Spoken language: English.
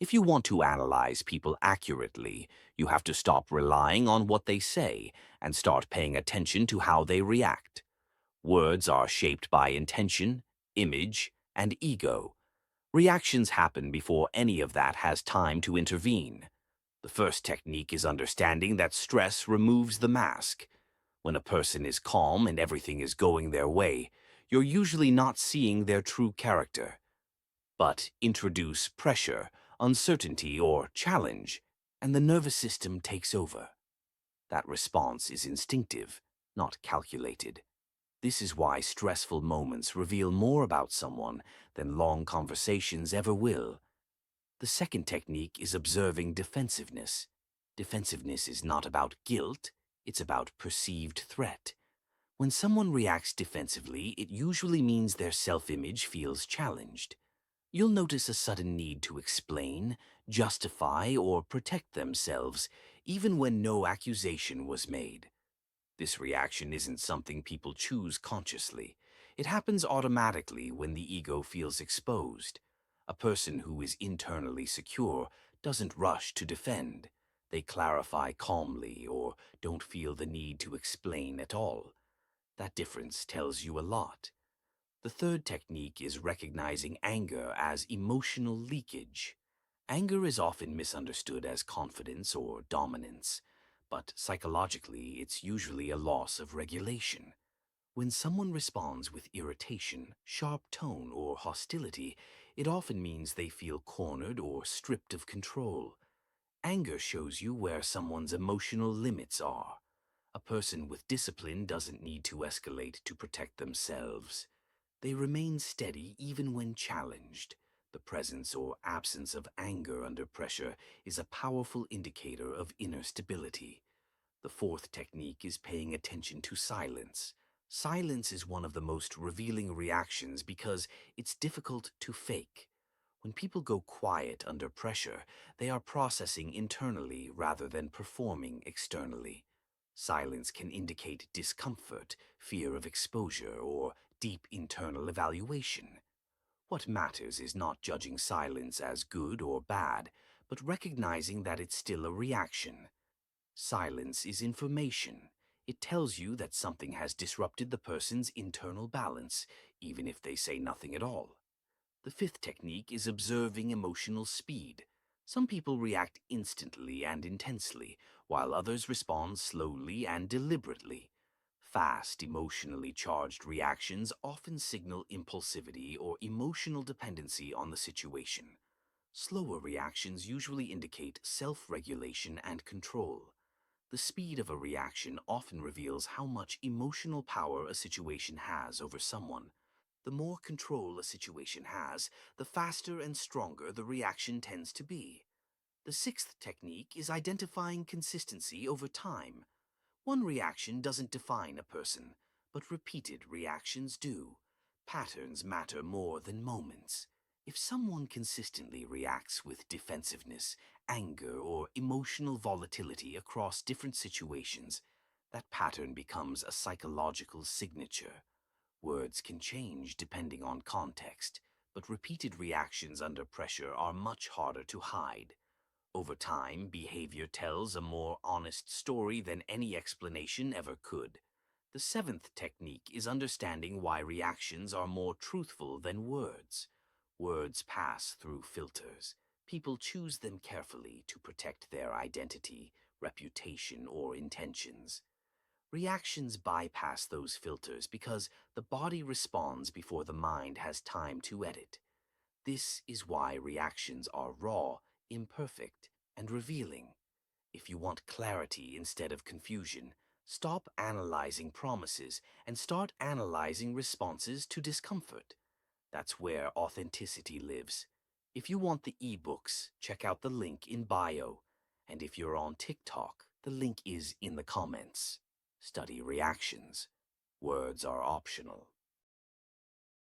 If you want to analyze people accurately, you have to stop relying on what they say and start paying attention to how they react. Words are shaped by intention, image, and ego. Reactions happen before any of that has time to intervene. The first technique is understanding that stress removes the mask. When a person is calm and everything is going their way, you're usually not seeing their true character. But introduce pressure, uncertainty, or challenge, and the nervous system takes over. That response is instinctive, not calculated. This is why stressful moments reveal more about someone than long conversations ever will. The second technique is observing defensiveness. Defensiveness is not about guilt, it's about perceived threat. When someone reacts defensively, it usually means their self-image feels challenged. You'll notice a sudden need to explain, justify, or protect themselves, even when no accusation was made. This reaction isn't something people choose consciously. It happens automatically when the ego feels exposed. A person who is internally secure doesn't rush to defend. They clarify calmly or don't feel the need to explain at all. That difference tells you a lot. The third technique is recognizing anger as emotional leakage. Anger is often misunderstood as confidence or dominance, but psychologically it's usually a loss of regulation. When someone responds with irritation, sharp tone, or hostility, it often means they feel cornered or stripped of control. Anger shows you where someone's emotional limits are. A person with discipline doesn't need to escalate to protect themselves. They remain steady even when challenged. The presence or absence of anger under pressure is a powerful indicator of inner stability. The fourth technique is paying attention to silence. Silence is one of the most revealing reactions because it's difficult to fake. When people go quiet under pressure, they are processing internally rather than performing externally. Silence can indicate discomfort, fear of exposure, or deep internal evaluation. What matters is not judging silence as good or bad, but recognizing that it's still a reaction. Silence is information. It tells you that something has disrupted the person's internal balance, even if they say nothing at all. The fifth technique is observing emotional speed. Some people react instantly and intensely, while others respond slowly and deliberately. Fast, emotionally charged reactions often signal impulsivity or emotional dependency on the situation. Slower reactions usually indicate self-regulation and control. The speed of a reaction often reveals how much emotional power a situation has over someone. The more control a situation has, the faster and stronger the reaction tends to be. The sixth technique is identifying consistency over time. One reaction doesn't define a person, but repeated reactions do. Patterns matter more than moments. If someone consistently reacts with defensiveness, anger, or emotional volatility across different situations, that pattern becomes a psychological signature. Words can change depending on context, but repeated reactions under pressure are much harder to hide. Over time, behavior tells a more honest story than any explanation ever could. The seventh technique is understanding why reactions are more truthful than words. Words pass through filters. People choose them carefully to protect their identity, reputation, or intentions. Reactions bypass those filters because the body responds before the mind has time to edit. This is why reactions are raw, imperfect, and revealing. If you want clarity instead of confusion, stop analyzing promises and start analyzing responses to discomfort. That's where authenticity lives. If you want the ebooks, check out the link in bio. And if you're on TikTok, the link is in the comments. Study reactions. Words are optional.